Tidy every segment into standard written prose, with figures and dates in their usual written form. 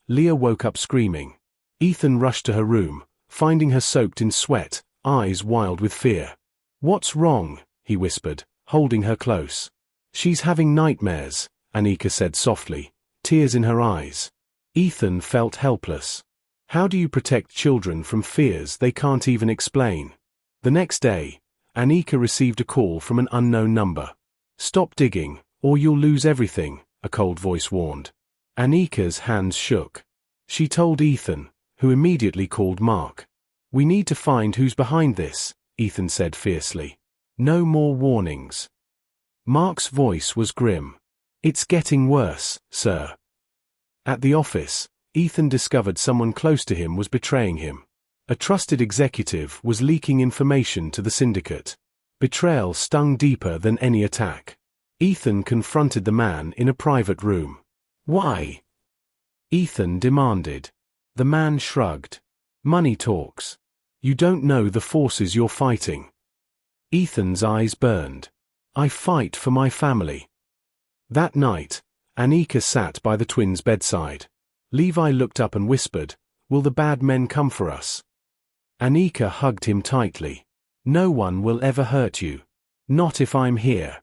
Leah woke up screaming. Ethan rushed to her room, finding her soaked in sweat, eyes wild with fear. "What's wrong?" he whispered, holding her close. "She's having nightmares," Anika said softly, tears in her eyes. Ethan felt helpless. How do you protect children from fears they can't even explain? The next day, Anika received a call from an unknown number. "Stop digging, or you'll lose everything," a cold voice warned. Anika's hands shook. She told Ethan, who immediately called Mark. "We need to find who's behind this," Ethan said fiercely. "No more warnings." Mark's voice was grim. "It's getting worse, sir." At the office, Ethan discovered someone close to him was betraying him. A trusted executive was leaking information to the syndicate. Betrayal stung deeper than any attack. Ethan confronted the man in a private room. "Why?" Ethan demanded. The man shrugged. "Money talks. You don't know the forces you're fighting." Ethan's eyes burned. "I fight for my family." That night, Anika sat by the twins' bedside. Levi looked up and whispered, "Will the bad men come for us?" Anika hugged him tightly. "No one will ever hurt you. Not if I'm here."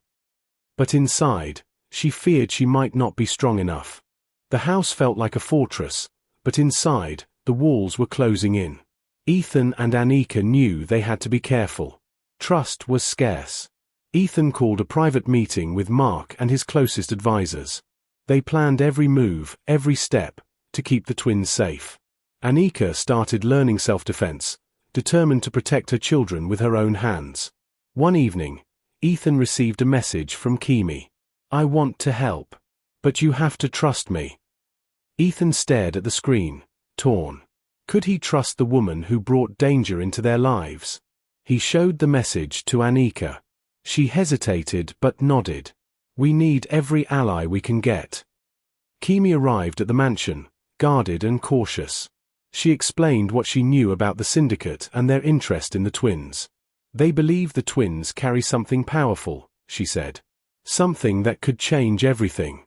But inside, she feared she might not be strong enough. The house felt like a fortress, but inside, the walls were closing in. Ethan and Anika knew they had to be careful. Trust was scarce. Ethan called a private meeting with Mark and his closest advisors. They planned every move, every step, to keep the twins safe. Anika started learning self-defense, determined to protect her children with her own hands. One evening, Ethan received a message from Kimi. "I want to help. But you have to trust me." Ethan stared at the screen, torn. Could he trust the woman who brought danger into their lives? He showed the message to Anika. She hesitated but nodded. "We need every ally we can get." Kimi arrived at the mansion, guarded and cautious. She explained what she knew about the syndicate and their interest in the twins. "They believe the twins carry something powerful," she said. "Something that could change everything."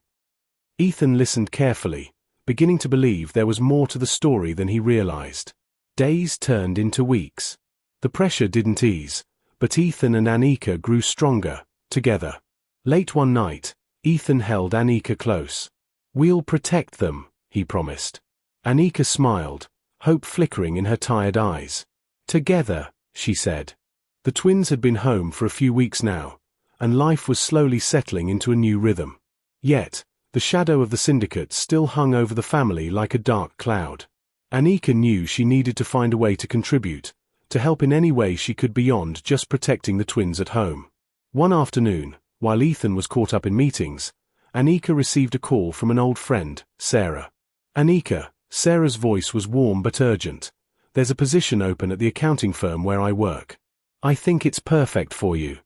Ethan listened carefully, beginning to believe there was more to the story than he realized. Days turned into weeks. The pressure didn't ease, but Ethan and Anika grew stronger, together. Late one night, Ethan held Anika close. "We'll protect them," he promised. Anika smiled, hope flickering in her tired eyes. "Together," she said. The twins had been home for a few weeks now, and life was slowly settling into a new rhythm. Yet, the shadow of the syndicate still hung over the family like a dark cloud. Anika knew she needed to find a way to contribute, to help in any way she could beyond just protecting the twins at home. One afternoon, while Ethan was caught up in meetings, Anika received a call from an old friend, Sarah. "Anika," Sarah's voice was warm but urgent. "There's a position open at the accounting firm where I work. I think it's perfect for you."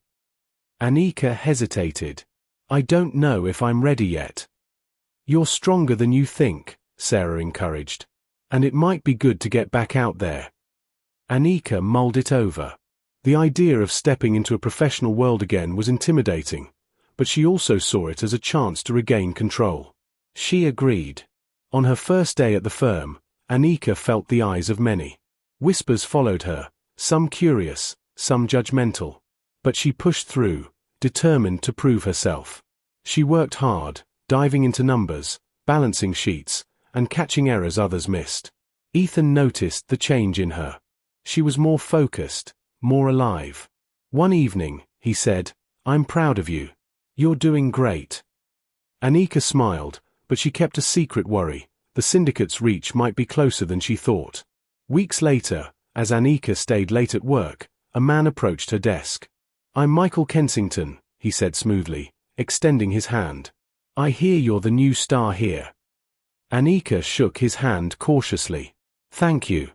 Anika hesitated. "I don't know if I'm ready yet." "You're stronger than you think," Sarah encouraged. "And it might be good to get back out there." Anika mulled it over. The idea of stepping into a professional world again was intimidating, but she also saw it as a chance to regain control. She agreed. On her first day at the firm, Anika felt the eyes of many. Whispers followed her, some curious, some judgmental. But she pushed through, determined to prove herself. She worked hard, diving into numbers, balancing sheets, and catching errors others missed. Ethan noticed the change in her. She was more focused, more alive. One evening, he said, "I'm proud of you. You're doing great." Anika smiled, but she kept a secret worry. The syndicate's reach might be closer than she thought. Weeks later, as Anika stayed late at work, a man approached her desk. "I'm Michael Kensington," he said smoothly, extending his hand. "I hear you're the new star here." Anika shook his hand cautiously. "Thank you."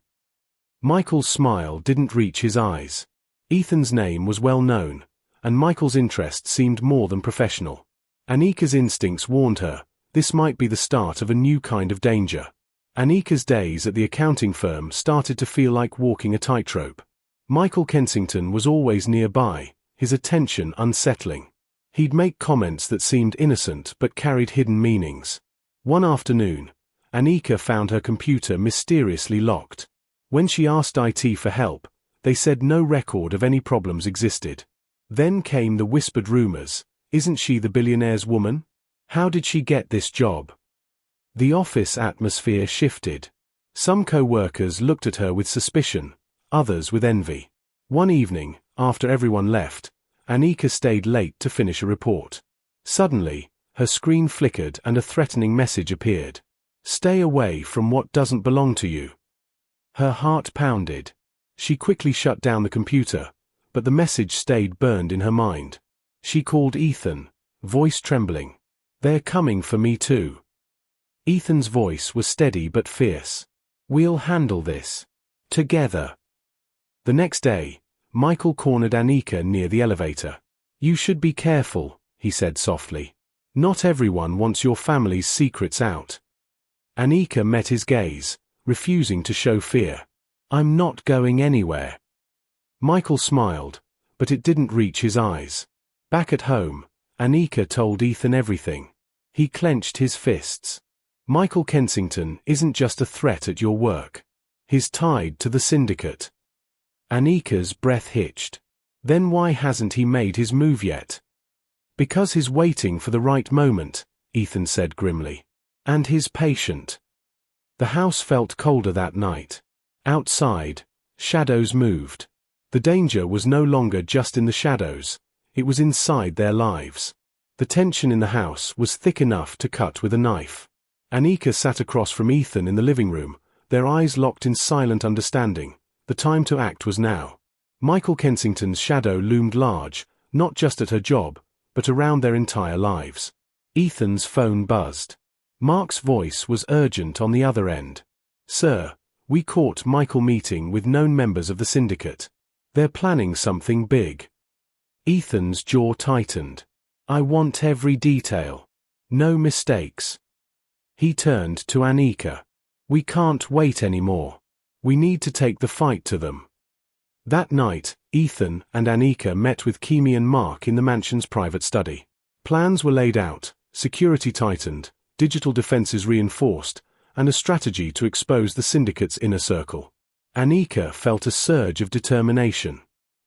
Michael's smile didn't reach his eyes. Ethan's name was well known, and Michael's interest seemed more than professional. Anika's instincts warned her, this might be the start of a new kind of danger. Anika's days at the accounting firm started to feel like walking a tightrope. Michael Kensington was always nearby, his attention unsettling. He'd make comments that seemed innocent but carried hidden meanings. One afternoon, Anika found her computer mysteriously locked. When she asked IT for help, they said no record of any problems existed. Then came the whispered rumors. Isn't she the billionaire's woman? How did she get this job? The office atmosphere shifted. Some co-workers looked at her with suspicion, others with envy. One evening, after everyone left, Anika stayed late to finish a report. Suddenly, her screen flickered and a threatening message appeared. Stay away from what doesn't belong to you. Her heart pounded. She quickly shut down the computer, but the message stayed burned in her mind. She called Ethan, voice trembling. They're coming for me too. Ethan's voice was steady but fierce. We'll handle this. Together. The next day, Michael cornered Anika near the elevator. You should be careful, he said softly. Not everyone wants your family's secrets out. Anika met his gaze, refusing to show fear. I'm not going anywhere. Michael smiled, but it didn't reach his eyes. Back at home, Anika told Ethan everything. He clenched his fists. Michael Kensington isn't just a threat at your work. He's tied to the syndicate. Anika's breath hitched. Then why hasn't he made his move yet? Because he's waiting for the right moment, Ethan said grimly. And he's patient. The house felt colder that night. Outside, shadows moved. The danger was no longer just in the shadows, it was inside their lives. The tension in the house was thick enough to cut with a knife. Anika sat across from Ethan in the living room, their eyes locked in silent understanding. The time to act was now. Michael Kensington's shadow loomed large, not just at her job, but around their entire lives. Ethan's phone buzzed. Mark's voice was urgent on the other end. Sir, we caught Michael meeting with known members of the syndicate. They're planning something big. Ethan's jaw tightened. I want every detail. No mistakes. He turned to Anika. We can't wait anymore. We need to take the fight to them. That night, Ethan and Anika met with Kimi and Mark in the mansion's private study. Plans were laid out, security tightened, digital defenses reinforced, and a strategy to expose the syndicate's inner circle. Anika felt a surge of determination.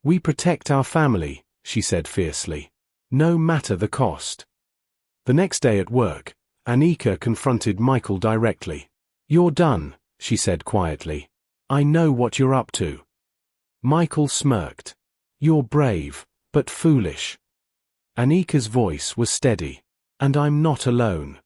We protect our family, she said fiercely. No matter the cost. The next day at work, Anika confronted Michael directly. You're done, she said quietly. I know what you're up to. Michael smirked. You're brave, but foolish. Anika's voice was steady. And I'm not alone.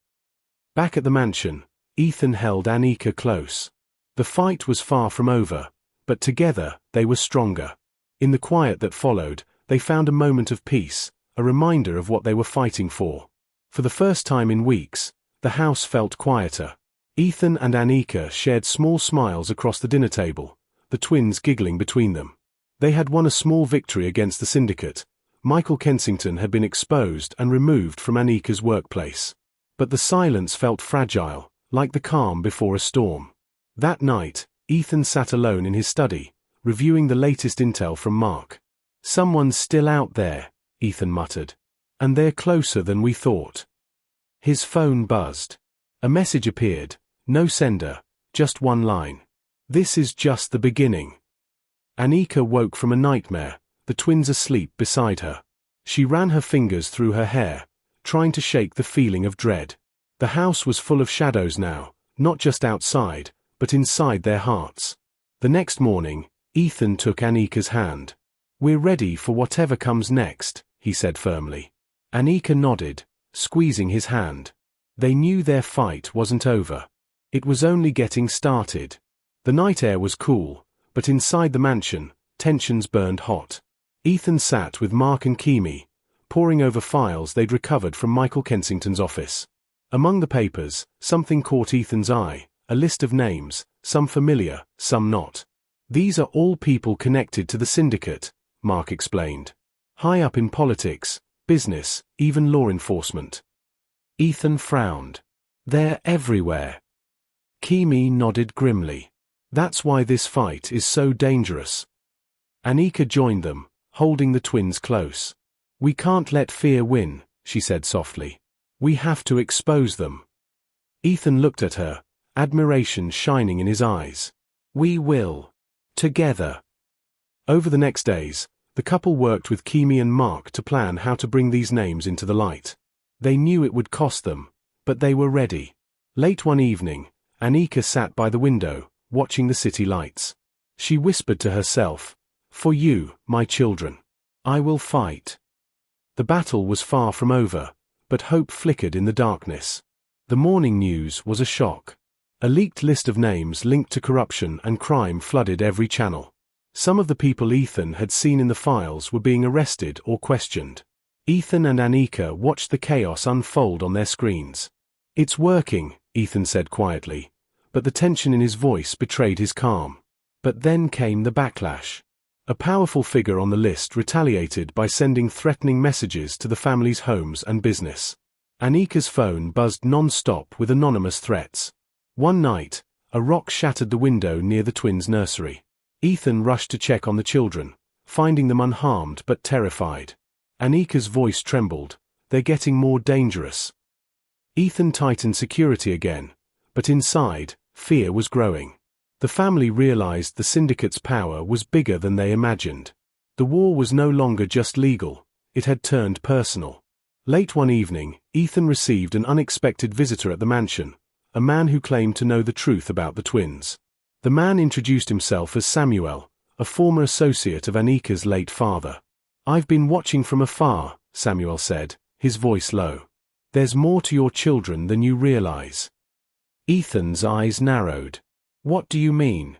Back at the mansion, Ethan held Anika close. The fight was far from over, but together they were stronger. In the quiet that followed, they found a moment of peace, a reminder of what they were fighting for. For the first time in weeks, the house felt quieter. Ethan and Anika shared small smiles across the dinner table, the twins giggling between them. They had won a small victory against the syndicate. Michael Kensington had been exposed and removed from Anika's workplace. But the silence felt fragile, like the calm before a storm. That night, Ethan sat alone in his study, reviewing the latest intel from Mark. Someone's still out there, Ethan muttered. And they're closer than we thought. His phone buzzed. A message appeared, no sender, just one line. This is just the beginning. Anika woke from a nightmare, the twins asleep beside her. She ran her fingers through her hair, trying to shake the feeling of dread. The house was full of shadows now, not just outside, but inside their hearts. The next morning, Ethan took Anika's hand. We're ready for whatever comes next, he said firmly. Anika nodded, squeezing his hand. They knew their fight wasn't over. It was only getting started. The night air was cool, but inside the mansion, tensions burned hot. Ethan sat with Mark and Kimi, poring over files they'd recovered from Michael Kensington's office. Among the papers, something caught Ethan's eye, a list of names, some familiar, some not. These are all people connected to the syndicate, Mark explained. High up in politics, business, even law enforcement. Ethan frowned. They're everywhere. Kimi nodded grimly. That's why this fight is so dangerous. Anika joined them, holding the twins close. We can't let fear win, she said softly. We have to expose them. Ethan looked at her, admiration shining in his eyes. "We will. Together." Over the next days, the couple worked with Kimi and Mark to plan how to bring these names into the light. They knew it would cost them, but they were ready. Late one evening, Anika sat by the window, watching the city lights. She whispered to herself, "For you, my children, I will fight." The battle was far from over, but hope flickered in the darkness. The morning news was a shock. A leaked list of names linked to corruption and crime flooded every channel. Some of the people Ethan had seen in the files were being arrested or questioned. Ethan and Anika watched the chaos unfold on their screens. "It's working," Ethan said quietly, but the tension in his voice betrayed his calm. But then came the backlash. A powerful figure on the list retaliated by sending threatening messages to the family's homes and business. Anika's phone buzzed non-stop with anonymous threats. One night, a rock shattered the window near the twins' nursery. Ethan rushed to check on the children, finding them unharmed but terrified. Anika's voice trembled. "They're getting more dangerous." Ethan tightened security again, but inside, fear was growing. The family realized the syndicate's power was bigger than they imagined. The war was no longer just legal, it had turned personal. Late one evening, Ethan received an unexpected visitor at the mansion, a man who claimed to know the truth about the twins. The man introduced himself as Samuel, a former associate of Anika's late father. "I've been watching from afar," Samuel said, his voice low. "There's more to your children than you realize." Ethan's eyes narrowed. "What do you mean?"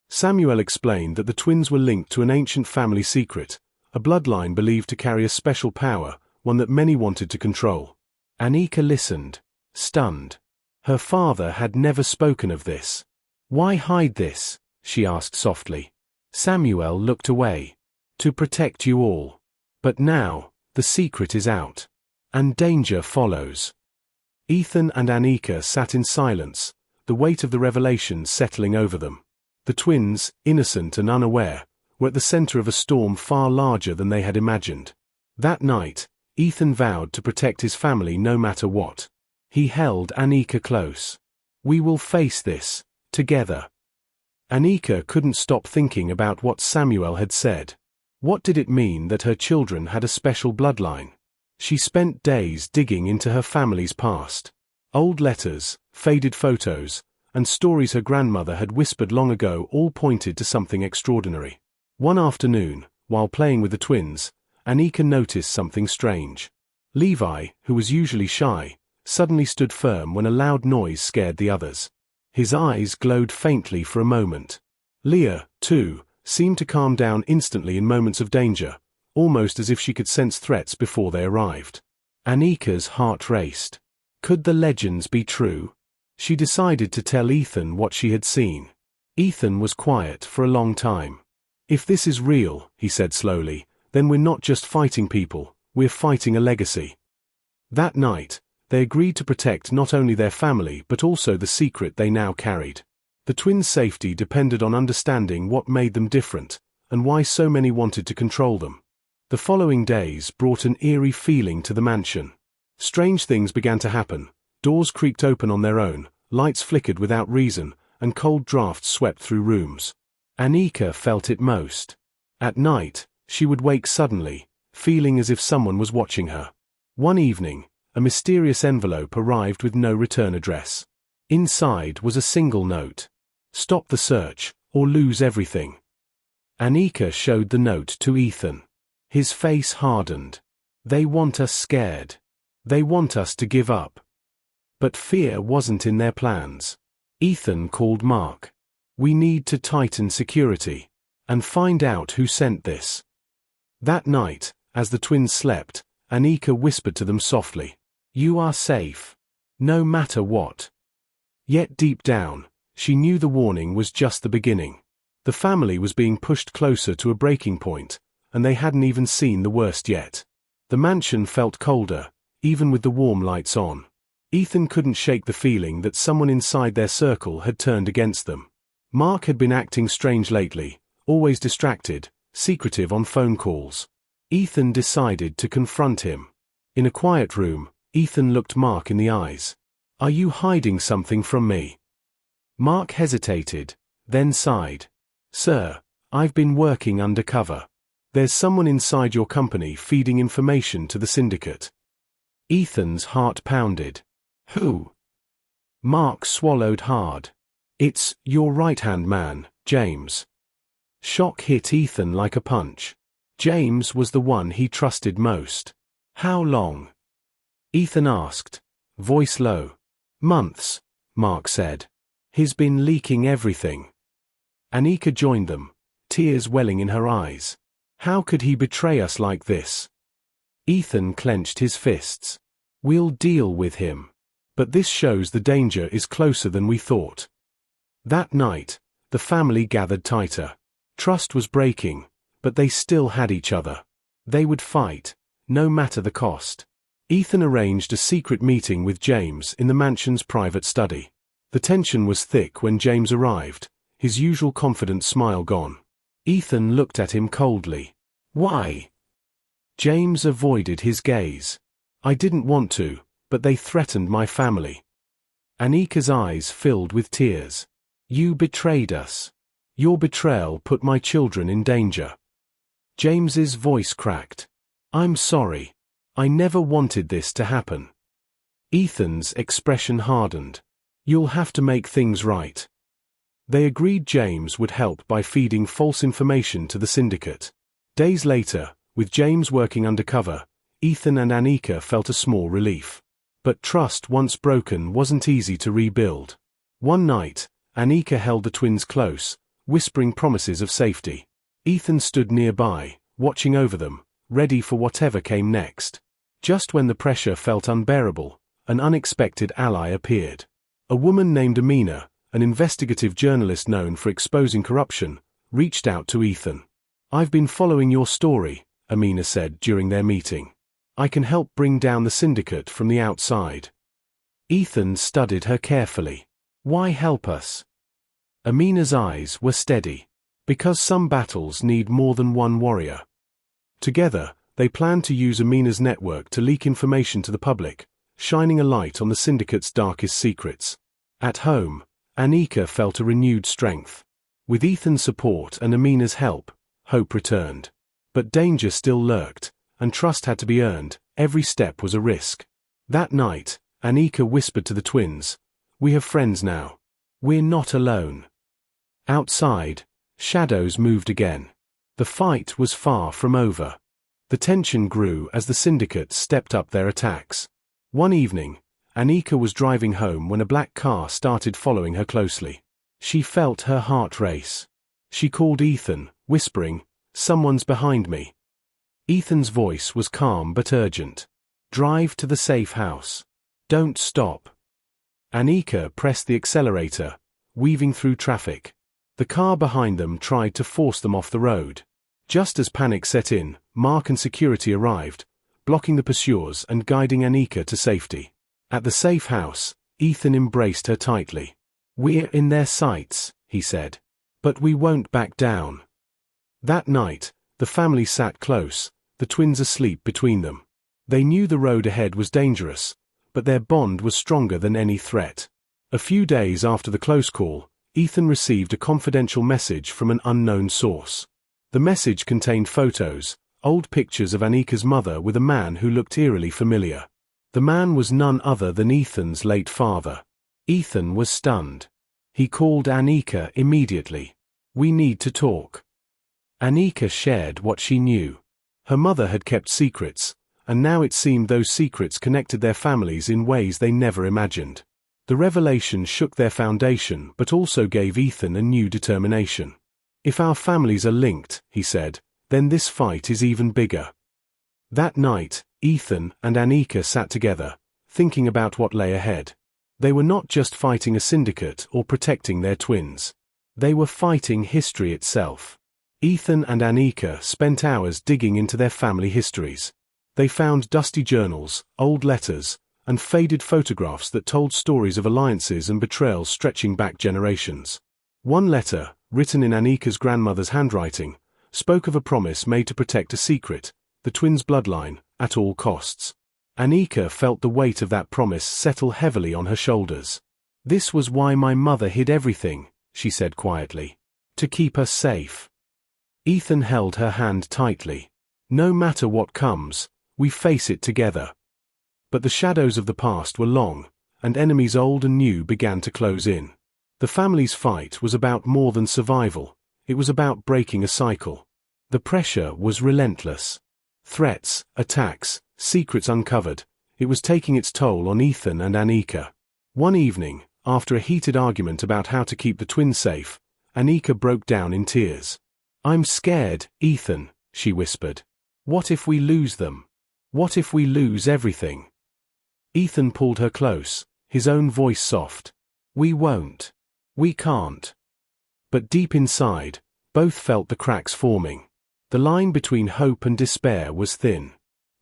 Samuel explained that the twins were linked to an ancient family secret, a bloodline believed to carry a special power, one that many wanted to control. Anika listened, stunned. Her father had never spoken of this. "Why hide this?" she asked softly. Samuel looked away. "To protect you all. But now, the secret is out. And danger follows." Ethan and Anika sat in silence, the weight of the revelation settling over them. The twins, innocent and unaware, were at the center of a storm far larger than they had imagined. That night, Ethan vowed to protect his family no matter what. He held Anika close. "We will face this, together." Anika couldn't stop thinking about what Samuel had said. What did it mean that her children had a special bloodline? She spent days digging into her family's past. Old letters, faded photos, and stories her grandmother had whispered long ago all pointed to something extraordinary. One afternoon, while playing with the twins, Anika noticed something strange. Levi, who was usually shy, suddenly stood firm when a loud noise scared the others. His eyes glowed faintly for a moment. Leah, too, seemed to calm down instantly in moments of danger, almost as if she could sense threats before they arrived. Anika's heart raced. Could the legends be true? She decided to tell Ethan what she had seen. Ethan was quiet for a long time. "If this is real," he said slowly, "then we're not just fighting people, we're fighting a legacy." That night, they agreed to protect not only their family but also the secret they now carried. The twins' safety depended on understanding what made them different, and why so many wanted to control them. The following days brought an eerie feeling to the mansion. Strange things began to happen. Doors creaked open on their own, lights flickered without reason, and cold drafts swept through rooms. Anika felt it most. At night, she would wake suddenly, feeling as if someone was watching her. One evening, a mysterious envelope arrived with no return address. Inside was a single note. "Stop the search, or lose everything." Anika showed the note to Ethan. His face hardened. "They want us scared. They want us to give up." But fear wasn't in their plans. Ethan called Mark. "We need to tighten security and find out who sent this." That night, as the twins slept, Anika whispered to them softly, "You are safe, no matter what." Yet deep down, she knew the warning was just the beginning. The family was being pushed closer to a breaking point, and they hadn't even seen the worst yet. The mansion felt colder, even with the warm lights on. Ethan couldn't shake the feeling that someone inside their circle had turned against them. Mark had been acting strange lately, always distracted, secretive on phone calls. Ethan decided to confront him. In a quiet room, Ethan looked Mark in the eyes. "Are you hiding something from me?" Mark hesitated, then sighed. Sir, I've been working undercover. There's someone inside your company feeding information to the syndicate. Ethan's heart pounded. Who? Mark swallowed hard. It's your right-hand man, James. Shock hit Ethan like a punch. James was the one he trusted most. How long? Ethan asked, voice low. Months, Mark said. He's been leaking everything. Anika joined them, tears welling in her eyes. How could he betray us like this? Ethan clenched his fists. We'll deal with him. But this shows the danger is closer than we thought. That night, the family gathered tighter. Trust was breaking, but they still had each other. They would fight, no matter the cost. Ethan arranged a secret meeting with James in the mansion's private study. The tension was thick when James arrived, his usual confident smile gone. Ethan looked at him coldly. Why? James avoided his gaze. I didn't want to, but they threatened my family. Anika's eyes filled with tears. You betrayed us. Your betrayal put my children in danger. James's voice cracked. I'm sorry. I never wanted this to happen. Ethan's expression hardened. You'll have to make things right. They agreed James would help by feeding false information to the syndicate. Days later, with James working undercover, Ethan and Anika felt a small relief. But trust once broken wasn't easy to rebuild. One night, Anika held the twins close, whispering promises of safety. Ethan stood nearby, watching over them, ready for whatever came next. Just when the pressure felt unbearable, an unexpected ally appeared. A woman named Amina, an investigative journalist known for exposing corruption, reached out to Ethan. I've been following your story, Amina said during their meeting. I can help bring down the syndicate from the outside. Ethan studied her carefully. Why help us? Amina's eyes were steady. Because some battles need more than one warrior. Together, they planned to use Amina's network to leak information to the public, shining a light on the syndicate's darkest secrets. At home, Anika felt a renewed strength. With Ethan's support and Amina's help, hope returned. But danger still lurked, and trust had to be earned. Every step was a risk. That night, Anika whispered to the twins, "We have friends now. We're not alone." Outside, shadows moved again. The fight was far from over. The tension grew as the syndicate stepped up their attacks. One evening, Anika was driving home when a black car started following her closely. She felt her heart race. She called Ethan, whispering, "Someone's behind me." Ethan's voice was calm but urgent. "Drive to the safe house. Don't stop." Anika pressed the accelerator, weaving through traffic. The car behind them tried to force them off the road. Just as panic set in, Mark and security arrived, blocking the pursuers and guiding Anika to safety. At the safe house, Ethan embraced her tightly. "We're in their sights," he said. "But we won't back down." That night, the family sat close, the twins asleep between them. They knew the road ahead was dangerous, but their bond was stronger than any threat. A few days after the close call, Ethan received a confidential message from an unknown source. The message contained photos, old pictures of Anika's mother with a man who looked eerily familiar. The man was none other than Ethan's late father. Ethan was stunned. He called Anika immediately. "We need to talk." Anika shared what she knew. Her mother had kept secrets, and now it seemed those secrets connected their families in ways they never imagined. The revelation shook their foundation but also gave Ethan a new determination. "If our families are linked," he said, "then this fight is even bigger." That night, Ethan and Anika sat together, thinking about what lay ahead. They were not just fighting a syndicate or protecting their twins. They were fighting history itself. Ethan and Anika spent hours digging into their family histories. They found dusty journals, old letters, and faded photographs that told stories of alliances and betrayals stretching back generations. One letter, written in Anika's grandmother's handwriting, spoke of a promise made to protect a secret, the twins' bloodline, at all costs. Anika felt the weight of that promise settle heavily on her shoulders. This was why my mother hid everything, she said quietly. To keep us safe. Ethan held her hand tightly. No matter what comes, we face it together. But the shadows of the past were long, and enemies old and new began to close in. The family's fight was about more than survival, it was about breaking a cycle. The pressure was relentless. Threats, attacks, secrets uncovered, it was taking its toll on Ethan and Anika. One evening, after a heated argument about how to keep the twins safe, Anika broke down in tears. "I'm scared, Ethan," she whispered. "What if we lose them? What if we lose everything?" Ethan pulled her close, his own voice soft. "We won't. We can't." But deep inside, both felt the cracks forming. The line between hope and despair was thin.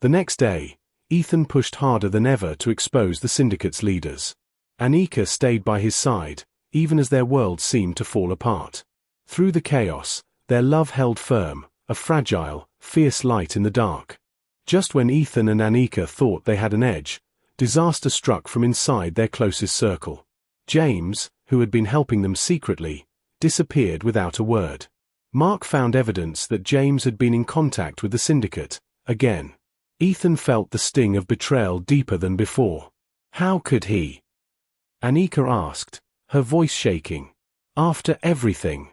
The next day, Ethan pushed harder than ever to expose the syndicate's leaders. Anika stayed by his side, even as their world seemed to fall apart. Through the chaos, their love held firm, a fragile, fierce light in the dark. Just when Ethan and Anika thought they had an edge, disaster struck from inside their closest circle. James, who had been helping them secretly, disappeared without a word. Mark found evidence that James had been in contact with the syndicate, again. Ethan felt the sting of betrayal deeper than before. How could he? Anika asked, her voice shaking. After everything.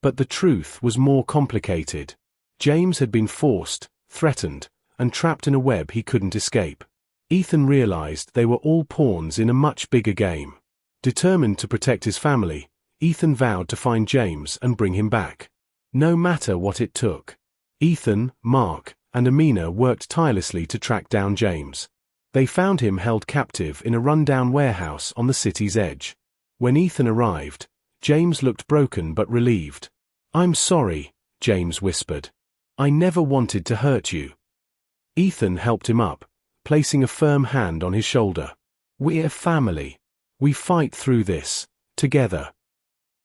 But the truth was more complicated. James had been forced, threatened, and trapped in a web he couldn't escape. Ethan realized they were all pawns in a much bigger game. Determined to protect his family, Ethan vowed to find James and bring him back. No matter what it took. Ethan, Mark, and Amina worked tirelessly to track down James. They found him held captive in a rundown warehouse on the city's edge. When Ethan arrived, James looked broken but relieved. "I'm sorry," James whispered. "I never wanted to hurt you." Ethan helped him up, placing a firm hand on his shoulder. "We're family. We fight through this, together."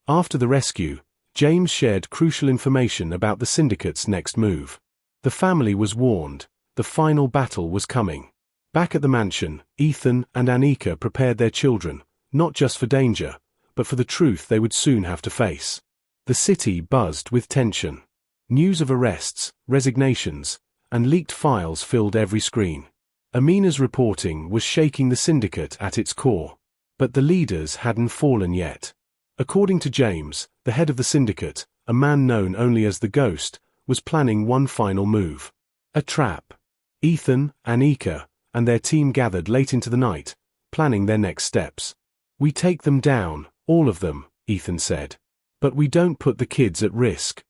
After the rescue, James shared crucial information about the syndicate's next move. The family was warned, the final battle was coming. Back at the mansion, Ethan and Anika prepared their children, not just for danger, but for the truth they would soon have to face. The city buzzed with tension. News of arrests, resignations, and leaked files filled every screen. Amina's reporting was shaking the syndicate at its core. But the leaders hadn't fallen yet. According to James, the head of the syndicate, a man known only as the Ghost, was planning one final move. A trap. Ethan, Anika, and their team gathered late into the night, planning their next steps. "We take them down, all of them," Ethan said. "But we don't put the kids at risk."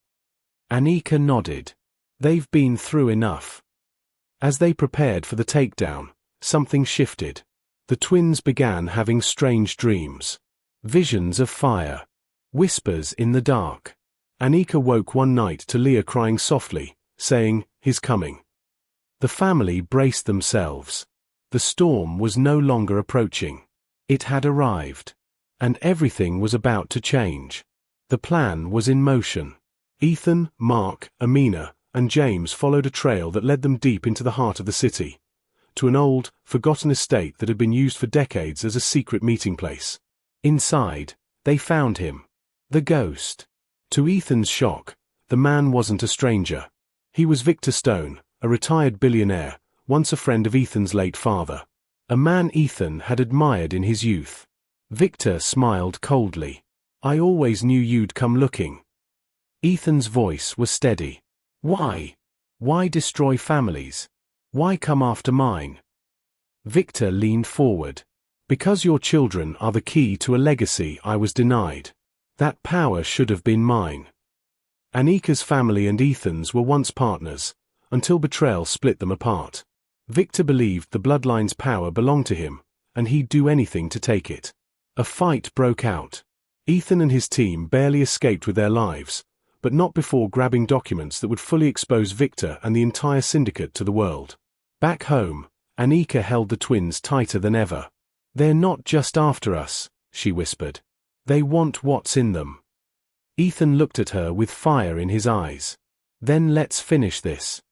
Anika nodded. They've been through enough. As they prepared for the takedown, something shifted. The twins began having strange dreams. Visions of fire. Whispers in the dark. Anika woke one night to Leah crying softly, saying, "He's coming." The family braced themselves. The storm was no longer approaching. It had arrived. And everything was about to change. The plan was in motion. Ethan, Mark, Amina, and James followed a trail that led them deep into the heart of the city, to an old, forgotten estate that had been used for decades as a secret meeting place. Inside, they found him. The Ghost. To Ethan's shock, the man wasn't a stranger. He was Victor Stone, a retired billionaire, once a friend of Ethan's late father. A man Ethan had admired in his youth. Victor smiled coldly. "I always knew you'd come looking." Ethan's voice was steady. "Why? Why destroy families? Why come after mine?" Victor leaned forward. "Because your children are the key to a legacy I was denied. That power should have been mine." Anika's family and Ethan's were once partners, until betrayal split them apart. Victor believed the bloodline's power belonged to him, and he'd do anything to take it. A fight broke out. Ethan and his team barely escaped with their lives, but not before grabbing documents that would fully expose Victor and the entire syndicate to the world. Back home, Anika held the twins tighter than ever. "They're not just after us," she whispered. "They want what's in them." Ethan looked at her with fire in his eyes. "Then let's finish this."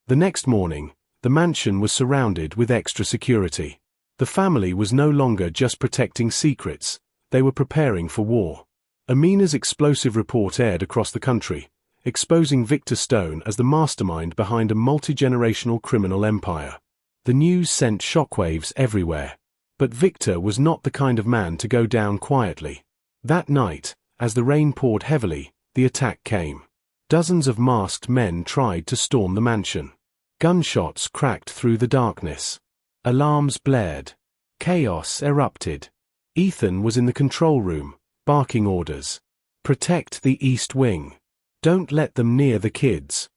The next morning, the mansion was surrounded with extra security. The family was no longer just protecting secrets, they were preparing for war. Amina's explosive report aired across the country, exposing Victor Stone as the mastermind behind a multi-generational criminal empire. The news sent shockwaves everywhere. But Victor was not the kind of man to go down quietly. That night, as the rain poured heavily, the attack came. Dozens of masked men tried to storm the mansion. Gunshots cracked through the darkness. Alarms blared. Chaos erupted. Ethan was in the control room, barking orders. Protect the East Wing. Don't let them near the kids.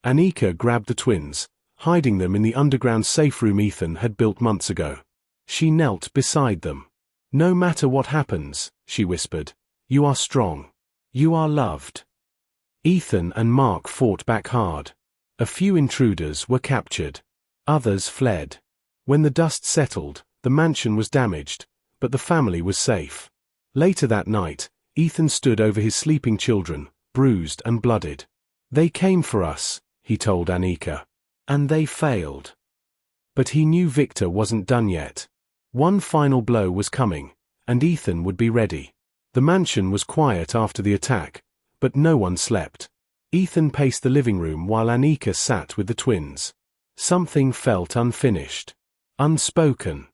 Anika grabbed the twins, hiding them in the underground safe room Ethan had built months ago. She knelt beside them. No matter what happens, she whispered, you are strong. You are loved. Ethan and Mark fought back hard. A few intruders were captured. Others fled. When the dust settled, the mansion was damaged, but the family was safe. Later that night, Ethan stood over his sleeping children, bruised and blooded. They came for us, he told Anika. And they failed. But he knew Victor wasn't done yet. One final blow was coming, and Ethan would be ready. The mansion was quiet after the attack, but no one slept. Ethan paced the living room while Anika sat with the twins. Something felt unfinished. Unspoken.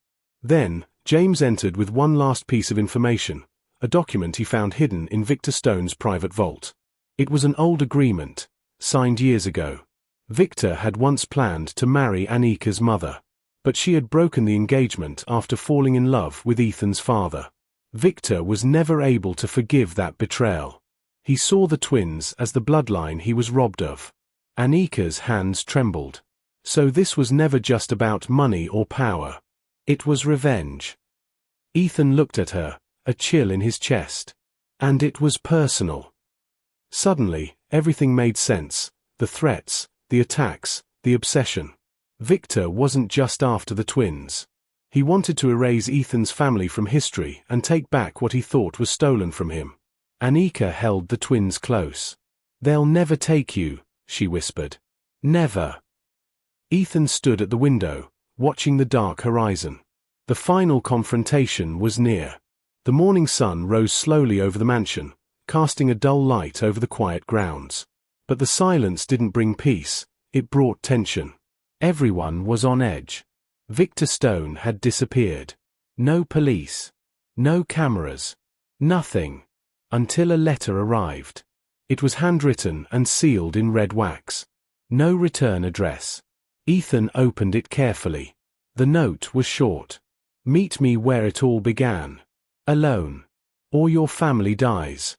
Then, James entered with one last piece of information, a document he found hidden in Victor Stone's private vault. It was an old agreement, signed years ago. Victor had once planned to marry Anika's mother, but she had broken the engagement after falling in love with Ethan's father. Victor was never able to forgive that betrayal. He saw the twins as the bloodline he was robbed of. Anika's hands trembled. So this was never just about money or power. It was revenge. Ethan looked at her, a chill in his chest. And it was personal. Suddenly, everything made sense. The threats, the attacks, the obsession. Victor wasn't just after the twins. He wanted to erase Ethan's family from history and take back what he thought was stolen from him. Anika held the twins close. They'll never take you, she whispered. Never. Ethan stood at the window, watching the dark horizon. The final confrontation was near. The morning sun rose slowly over the mansion, casting a dull light over the quiet grounds. But the silence didn't bring peace, it brought tension. Everyone was on edge. Victor Stone had disappeared. No police. No cameras. Nothing. Until a letter arrived. It was handwritten and sealed in red wax. No return address. Ethan opened it carefully. The note was short. Meet me where it all began. Alone. Or your family dies.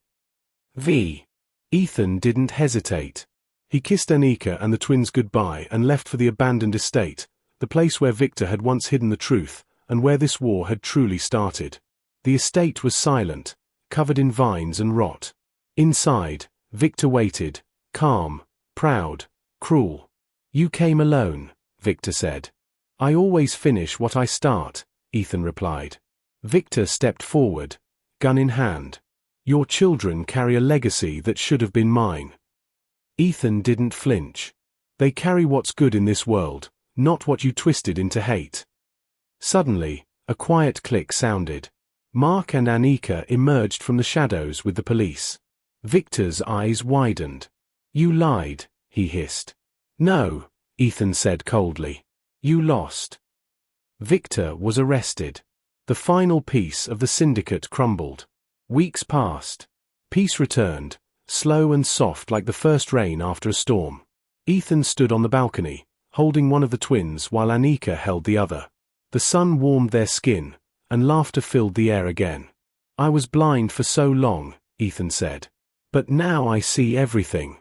V. Ethan didn't hesitate. He kissed Anika and the twins goodbye and left for the abandoned estate, the place where Victor had once hidden the truth, and where this war had truly started. The estate was silent, covered in vines and rot. Inside, Victor waited, calm, proud, cruel. You came alone, Victor said. I always finish what I start, Ethan replied. Victor stepped forward, gun in hand. Your children carry a legacy that should have been mine. Ethan didn't flinch. They carry what's good in this world, not what you twisted into hate. Suddenly, a quiet click sounded. Mark and Anika emerged from the shadows with the police. Victor's eyes widened. You lied, he hissed. No, Ethan said coldly. You lost. Victor was arrested. The final piece of the syndicate crumbled. Weeks passed. Peace returned, slow and soft like the first rain after a storm. Ethan stood on the balcony, holding one of the twins while Anika held the other. The sun warmed their skin, and laughter filled the air again. I was blind for so long, Ethan said. But now I see everything.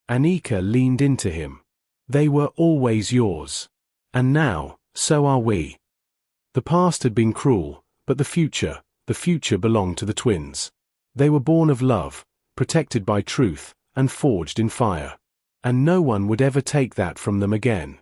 Anika leaned into him. They were always yours. And now, so are we. The past had been cruel, but the future belonged to the twins. They were born of love, protected by truth, and forged in fire. And no one would ever take that from them again.